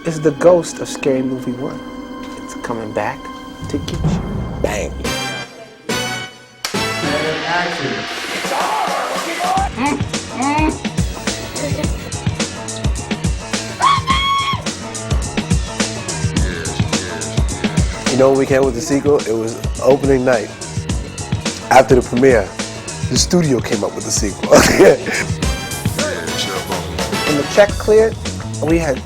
is the ghost of Scary Movie 1. It's coming back to get you. Bang. And action. You know when we came with the sequel? It was opening night. After the premiere, the studio came up with the sequel. When the check cleared, we had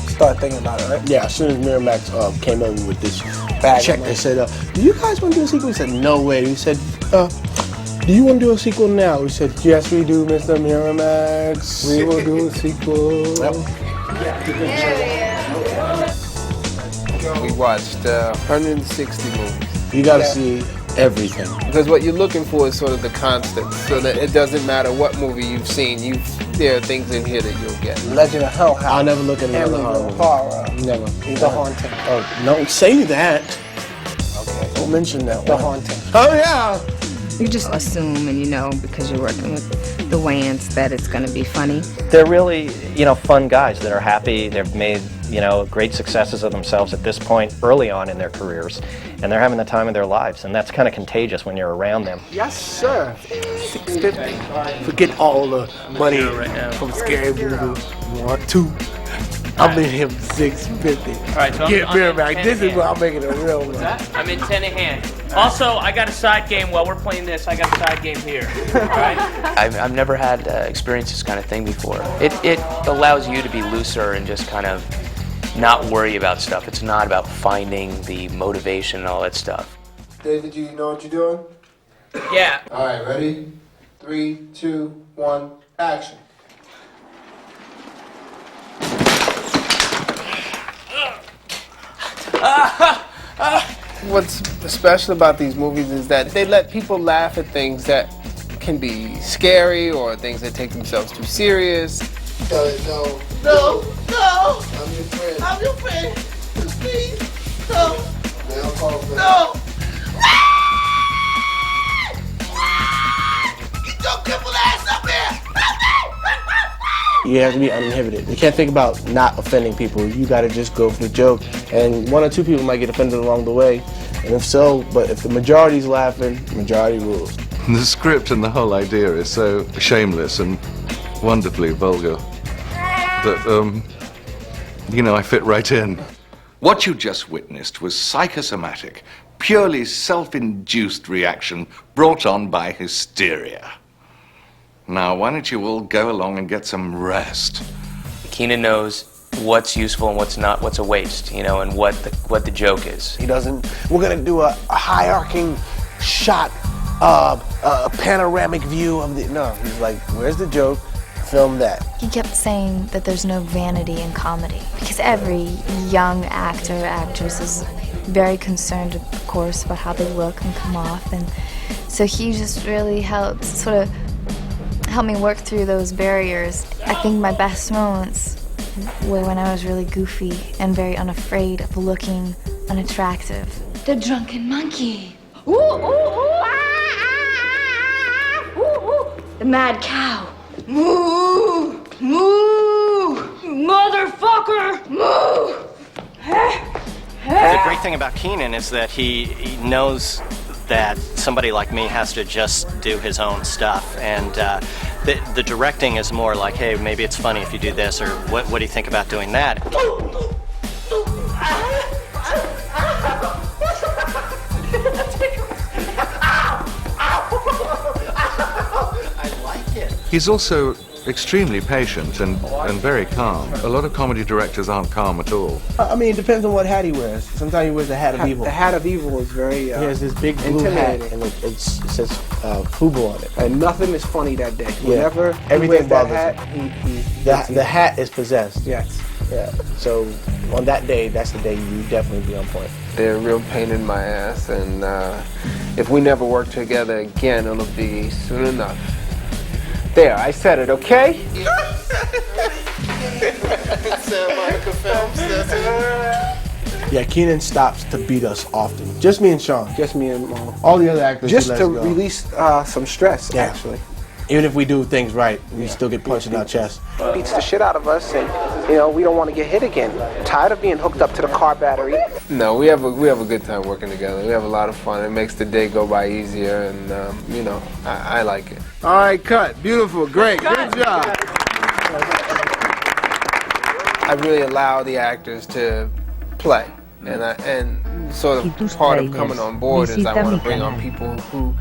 started thinking about it, right? Yeah, as soon as Miramax came in with this Bag check, they said, do you guys want to do a sequel? We said, no way. We said, do you want to do a sequel now? We said, yes, we do, Mr. Miramax. We will do a sequel. Yep. We watched 160 movies. You got to see everything. Because what you're looking for is sort of the constant, so that it doesn't matter what movie you've seen, there are things in here that you'll get. Legend of Hell House. I'll never look at another horror. Never. The Haunting. Oh, don't say that. Okay. Don't mention that The one. Haunting. Oh, yeah. You just assume and you know because you're working with the Wayans that it's going to be funny. They're really, fun guys that are happy. They've made, great successes of themselves at this point early on in their careers, and they're having the time of their lives, and that's kind of contagious when you're around them. Yes, sir. $650. Forget all the money from Scary Movie 1, 2. I'm in him $650. All right, so Get I'm Miramax. in This 10 is what I'm making a real one. I'm in 10 a hand. Also, I got a side game while we're playing this. I got a side game here. All right? I've never had experienced this kind of thing before. It allows you to be looser and just kind of not worry about stuff. It's not about finding the motivation and all that stuff. David, you know what you're doing? Yeah. All right, ready? 3, 2, 1, action. What's special about these movies is that they let people laugh at things that can be scary or things that take themselves too serious. Tell it no. No. I'm your friend. I'm your friend. Please. No. Now call for No. Get your crippled ass up here. You have to be uninhibited. You can't think about not offending people. You got to just go for the joke. And 1 or 2 people might get offended along the way. And if so, but if the majority's laughing, majority rules. The script and the whole idea is so shameless and wonderfully vulgar that, I fit right in. What you just witnessed was psychosomatic, purely self-induced reaction brought on by hysteria. Now, why don't you all go along and get some rest? Keenan knows what's useful and what's not, what's a waste, and what the joke is. He doesn't, we're going to do a high-arcing shot, a panoramic view of the, no, he's like, where's the joke? Film that. He kept saying that there's no vanity in comedy because every young actor or actress is very concerned, of course, about how they look and come off, and so he just really helped me work through those barriers. I think my best moments were when I was really goofy and very unafraid of looking unattractive. The drunken monkey. Ooh, ooh, ooh, ah, ah, ah, ooh, ooh. The mad cow. Moo, moo, motherfucker, moo. The great thing about Keenan is that he knows that somebody like me has to just do his own stuff, and the directing is more like, hey, maybe it's funny if you do this, or what do you think about doing that? I like it. He's also extremely patient and very calm. A lot of comedy directors aren't calm at all. I mean, it depends on what hat he wears. Sometimes he wears the hat of evil. The hat of evil is very He has this big blue hat, and it says FUBU on it. And nothing is funny that day. Yeah. Whenever Everything he wears that bothers hat, the hat is possessed. Yes. Yeah. So on that day, that's the day you definitely be on point. They're a real pain in my ass, and if we never work together again, it'll be soon enough. There, I said it, okay? Yeah, Keenan stops to beat us often. Just me and Sean. Just me and Mom. All the other actors Just he to lets go. release some stress, actually. Even if we do things right, we still get punched in our chest. Beats the shit out of us, and You know, we don't want to get hit again. Tired of being hooked up to the car battery. No, we have a good time working together. We have a lot of fun. It makes the day go by easier, and you know, I like it. All right, cut. Beautiful. Great. Good job. I really allow the actors to play, and sort of part of coming on board is I want to bring on people who,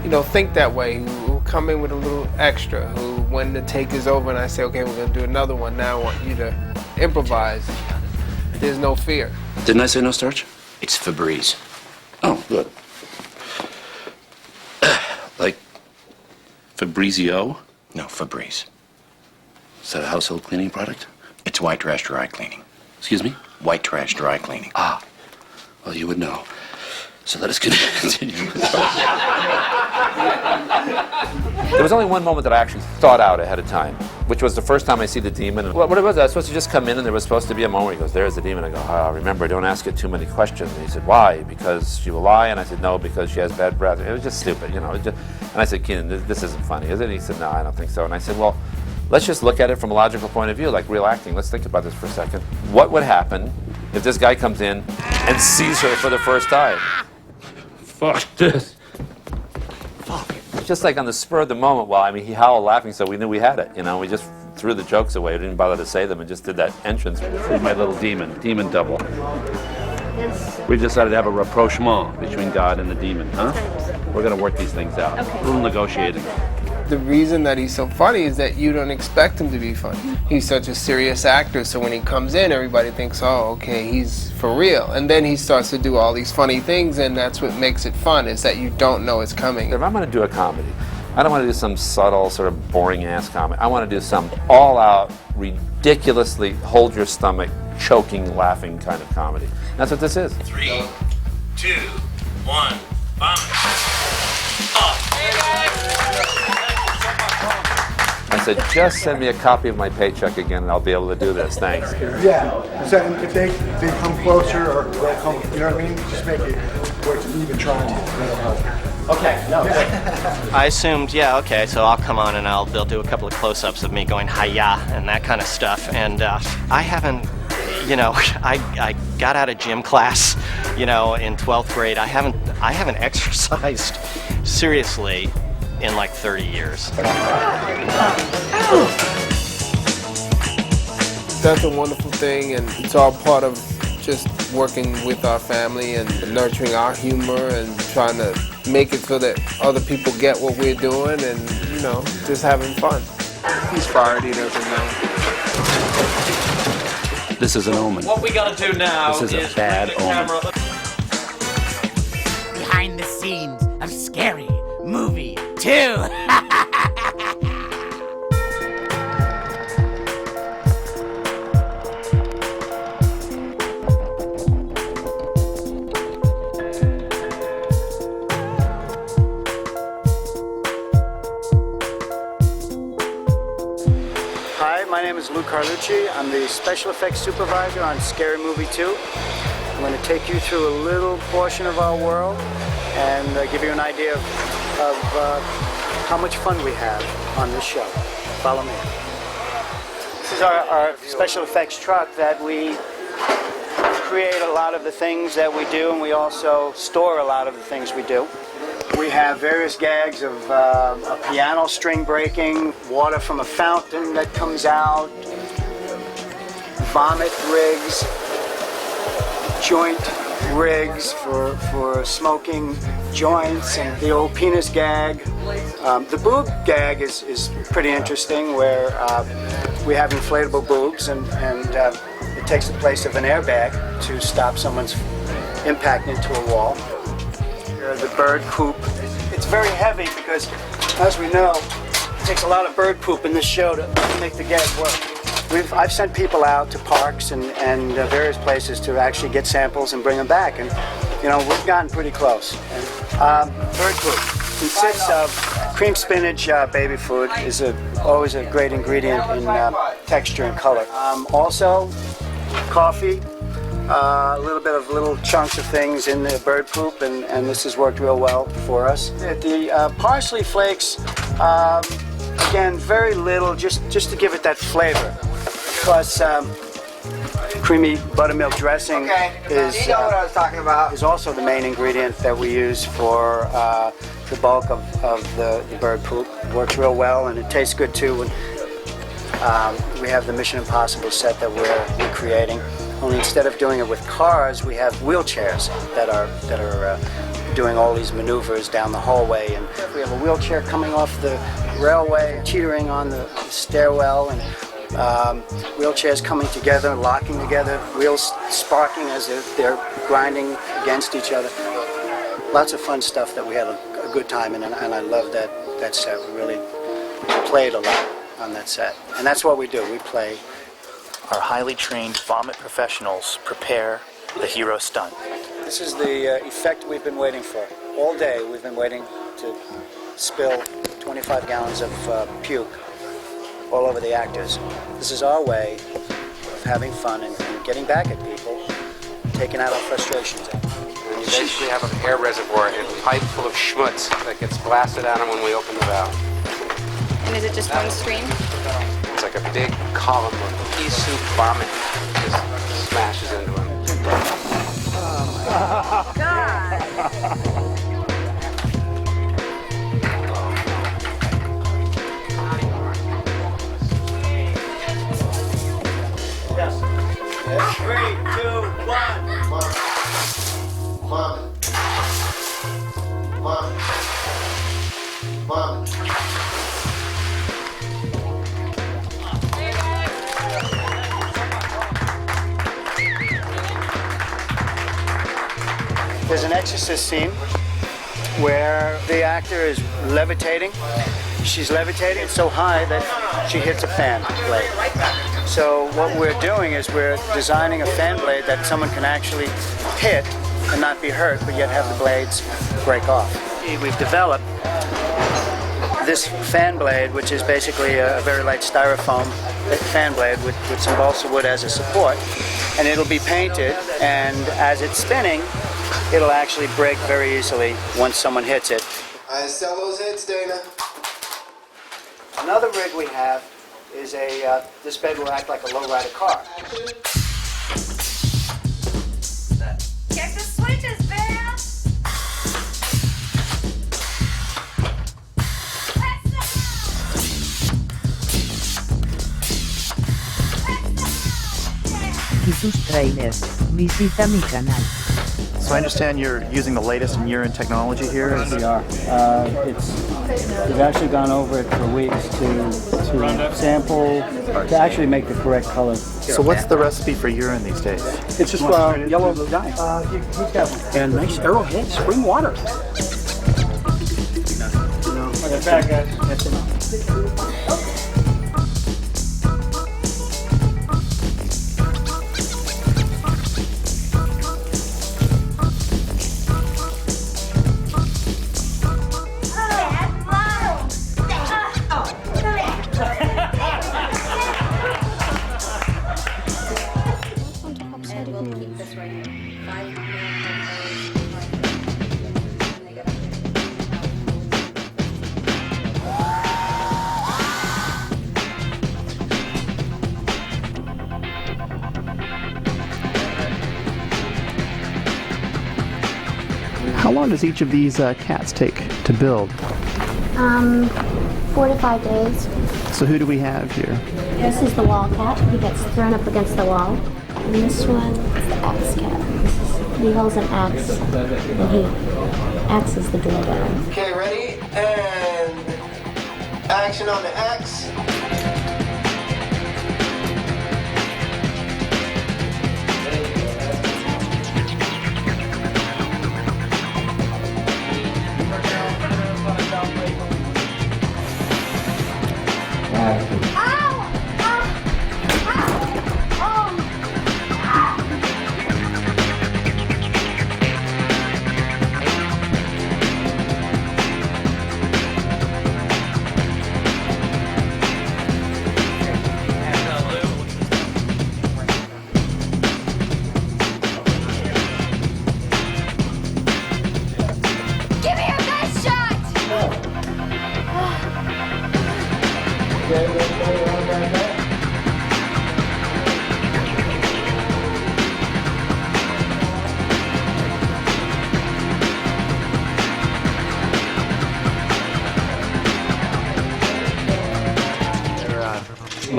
you know, think that way, who come in with a little extra, who when the take is over and I say, okay, we're going to do another one, now I want you to improvise. There's no fear. Didn't I say no starch? It's Febreze. Oh, good. Like Fabrizio? No, Febreze. Is that a household cleaning product? It's white trash dry cleaning. Excuse me? White trash dry cleaning. Ah, well, you would know. So let us continue. There was only one moment that I actually thought out ahead of time, which was the first time I see the demon. And what it was, I was supposed to just come in and there was supposed to be a moment where he goes, there's the demon. I go, remember, don't ask it too many questions. And he said, why? Because she will lie? And I said, no, because she has bad breath. It was just stupid, you know. And I said, Keenan, this isn't funny, is it? And he said, no, I don't think so. And I said, well, let's just look at it from a logical point of view, like real acting. Let's think about this for a second. What would happen if this guy comes in and sees her for the first time? Fuck this. Fuck. Just like on the spur of the moment, well, I mean, he howled laughing, so we knew we had it. You know, we just threw the jokes away. We didn't bother to say them and just did that entrance. My little demon double. We decided to have a rapprochement between God and the demon, huh? We're going to work these things out. A little negotiating. The reason that he's so funny is that you don't expect him to be funny. He's such a serious actor, so when he comes in, everybody thinks, oh, okay, he's for real. And then he starts to do all these funny things, and that's what makes it fun, is that you don't know it's coming. If I'm going to do a comedy, I don't want to do some subtle, sort of boring-ass comedy. I want to do some all-out, ridiculously hold-your-stomach, choking, laughing kind of comedy. That's what this is. 3, 2, 1, vomit. I said, just send me a copy of my paycheck again and I'll be able to do this. Thanks. Yeah. So if they come closer or they'll come, you know what I mean? Just make it where it's even trying. Okay. No. I assumed, yeah, okay, so I'll come on and they'll do a couple of close-ups of me going hi-ya and that kind of stuff. And I haven't, you know, I got out of gym class, you know, in 12th grade. I haven't exercised seriously in like 30 years. That's a wonderful thing, and it's all part of just working with our family and nurturing our humor and trying to make it so that other people get what we're doing and, you know, just having fun. He's fired, he doesn't know. This is an omen. What we gotta do now This is a bad omen. Behind the scenes of Scary Movie 2. Hi, my name is Lou Carlucci. I'm the special effects supervisor on Scary Movie 2. I'm going to take you through a little portion of our world and give you an idea of how much fun we have on this show. Follow me. This is our special effects truck that we create a lot of the things that we do, and we also store a lot of the things we do. We have various gags of a piano string breaking, water from a fountain that comes out, vomit rigs, joint rigs for smoking joints, and the old penis gag. The boob gag is pretty interesting, where we have inflatable boobs, and it takes the place of an airbag to stop someone's impact into a wall. The bird poop. It's very heavy because, as we know, it takes a lot of bird poop in this show to make the gag work. I've sent people out to parks and various places to actually get samples and bring them back, and you know, we've gotten pretty close. And, bird poop consists of cream spinach baby food. Is always a great ingredient in texture and color. Also, coffee. A little bit of little chunks of things in the bird poop, and this has worked real well for us. The parsley flakes, again, very little, just to give it that flavor. plus creamy buttermilk dressing is, you know what I was talking about. is also the main ingredient that we use for the bulk of the bird poop. Works real well, and it tastes good too. We have the Mission Impossible set that we're recreating. Only instead of doing it with cars, we have wheelchairs that are doing all these maneuvers down the hallway. And we have a wheelchair coming off the railway, teetering on the stairwell, and wheelchairs coming together, locking together, wheels sparking as they're grinding against each other. Lots of fun stuff that we had a good time in, and I love that set. We really played a lot on that set. And that's what we do, we play. Our highly trained vomit professionals prepare the hero stunt. This is the effect we've been waiting for. All day we've been waiting to spill 25 gallons of puke all over the actors. This is our way of having fun and getting back at people, taking out our frustrations. You basically have an air reservoir, a pipe full of schmutz that gets blasted at them when we open the valve. And is it just one stream? It's like a big column of pea soup vomit just smashes into them. Oh, God. Yes. 3, 2, 1. Mom. There's an exorcist scene where the actor is levitating. She's levitating so high that she hits a fan blade. So what we're doing is we're designing a fan blade that someone can actually hit and not be hurt, but yet have the blades break off. We've developed this fan blade, which is basically a very light styrofoam fan blade with some balsa wood as a support, and it'll be painted, and as it's spinning, it'll actually break very easily once someone hits it. I sell those hits, Dana. Another rig we have is this bed will act like a lowrider car. Check the switches, Bill. Jesús Trailers, visita mi canal. So I understand you're using the latest in urine technology here? We are. We've actually gone over it for weeks to sample, to actually make the correct color. So what's the recipe for urine these days? It's just yellow dye. And nice arrowhead spring water. That's enough. How long does each of these cats take to build? 4 to 5 days. So who do we have here? This is the wall cat. He gets thrown up against the wall. And this one is the axe cat. He holds an axe and he axes the door down. Okay, ready? And action on the X.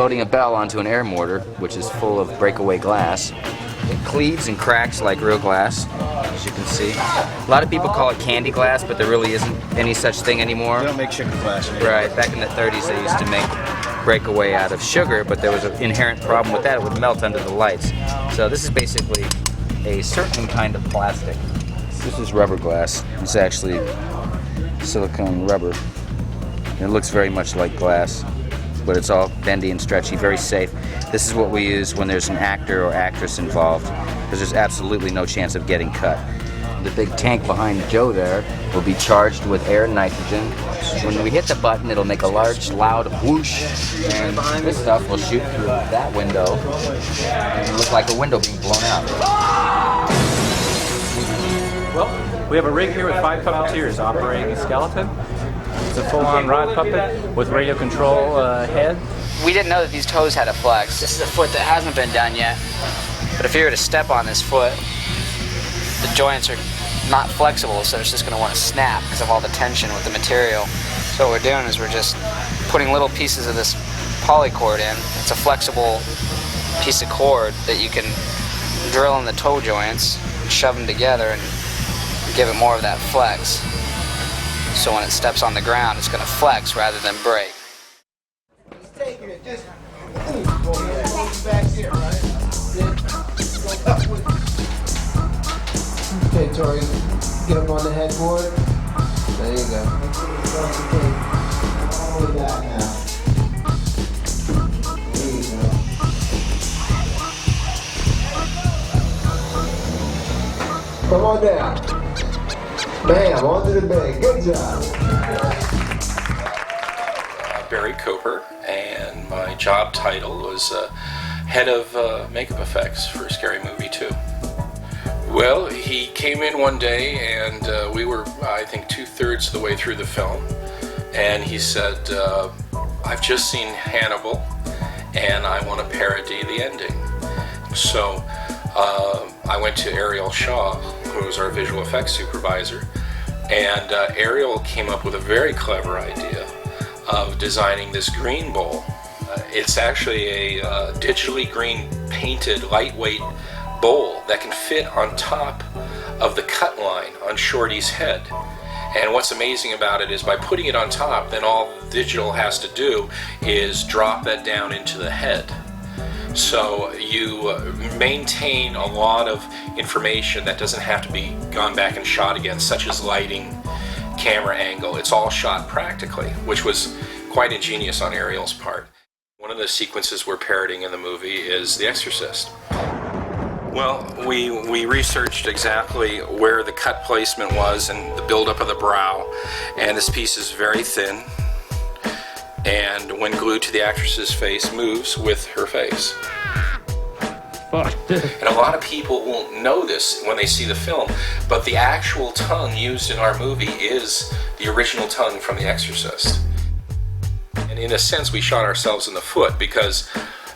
loading a bell onto an air mortar, which is full of breakaway glass. It cleaves and cracks like real glass, as you can see. A lot of people call it candy glass, but there really isn't any such thing anymore. They don't make sugar glass anymore. Right, back in the 30s they used to make breakaway out of sugar, but there was an inherent problem with that. It would melt under the lights. So this is basically a certain kind of plastic. This is rubber glass. It's actually silicone rubber. And it looks very much like glass, but it's all bendy and stretchy, very safe. This is what we use when there's an actor or actress involved, because there's absolutely no chance of getting cut. The big tank behind Joe there will be charged with air and nitrogen. When we hit the button, it'll make a large, loud whoosh, and this stuff will shoot through that window and look like a window being blown out. Well, we have a rig here with 5 puppeteers operating a skeleton. It's a full-on rod puppet with radio control head. We didn't know that these toes had a flex. This is a foot that hasn't been done yet. But if you were to step on this foot, the joints are not flexible, so it's just going to want to snap because of all the tension with the material. So what we're doing is we're just putting little pieces of this polycord in. It's a flexible piece of cord that you can drill in the toe joints, shove them together, and give it more of that flex. So when it steps on the ground, it's going to flex rather than break. Taking it, just back here, right? Okay, Tori, get up on the headboard. There you go. All of that now. There you go. Come on down. Bam, onto the bed. Good job. Barry Cooper, and my job title was head of makeup effects for Scary Movie 2. Well, he came in one day and we were, I think, 2/3 of the way through the film, and he said, I've just seen Hannibal and I want to parody the ending. So I went to Ariel Shaw, who was our visual effects supervisor, and Ariel came up with a very clever idea of designing this green bowl. It's actually a digitally green painted lightweight bowl that can fit on top of the cut line on Shorty's head. And what's amazing about it is by putting it on top, then all digital has to do is drop that down into the head. So you maintain a lot of information that doesn't have to be gone back and shot again, such as lighting, camera angle. It's all shot practically, which was quite ingenious on Ariel's part. One of the sequences we're parodying in the movie is The Exorcist. Well, we researched exactly where the cut placement was and the buildup of the brow, and this piece is very thin, and when glued to the actress's face, moves with her face. And a lot of people won't know this when they see the film, but the actual tongue used in our movie is the original tongue from The Exorcist. And in a sense, we shot ourselves in the foot, because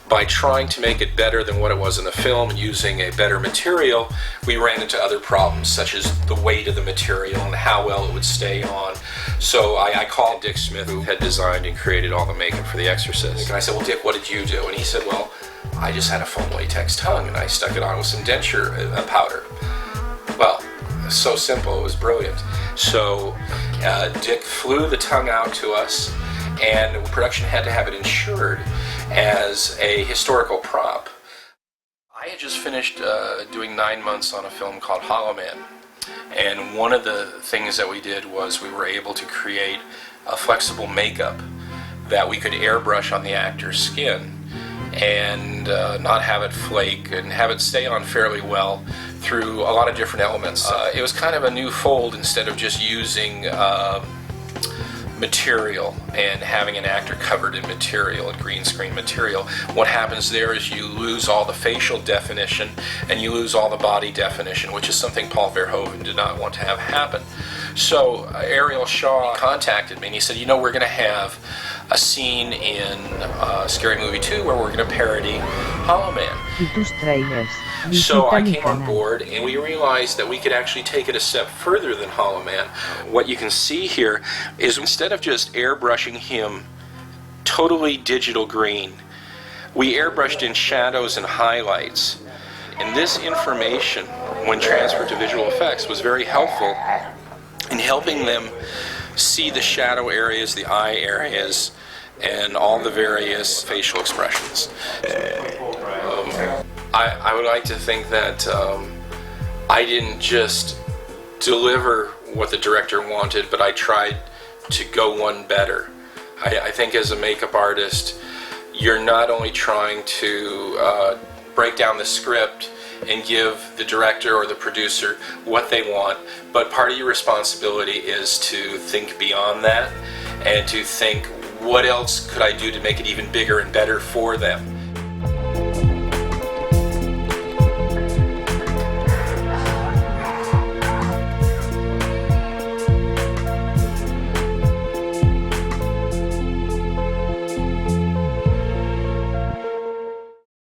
by trying to make it better than what it was in the film, using a better material, we ran into other problems, such as the weight of the material and how well it would stay on. So I called Dick Smith, who had designed and created all the makeup for The Exorcist. And I said, well, Dick, what did you do? And he said, well, I just had a foam latex tongue, and I stuck it on with some denture powder. Well, so simple, it was brilliant. So Dick flew the tongue out to us, and production had to have it insured as a historical prop. I had just finished doing 9 months on a film called Hollow Man, and one of the things that we did was we were able to create a flexible makeup that we could airbrush on the actor's skin and not have it flake and have it stay on fairly well through a lot of different elements. It was kind of a new fold instead of just using material and having an actor covered in material and green screen material. What happens there is you lose all the facial definition and you lose all the body definition, which is something Paul Verhoeven did not want to have happen. So Ariel Shaw contacted me and he said, you know, we're going to have a scene in Scary Movie 2 where we're going to parody Hollow Man. So I came on board and we realized that we could actually take it a step further than Hollow Man. What you can see here is instead of just airbrushing him totally digital green we airbrushed in shadows and highlights. And this information, when transferred to visual effects, was very helpful in helping them see the shadow areas, the eye areas, and all the various facial expressions. I would like to think that I didn't just deliver what the director wanted, but I tried to go one better. I think as a makeup artist, you're not only trying to break down the script and give the director or the producer what they want, but part of your responsibility is to think beyond that and to think, what else could I do to make it even bigger and better for them?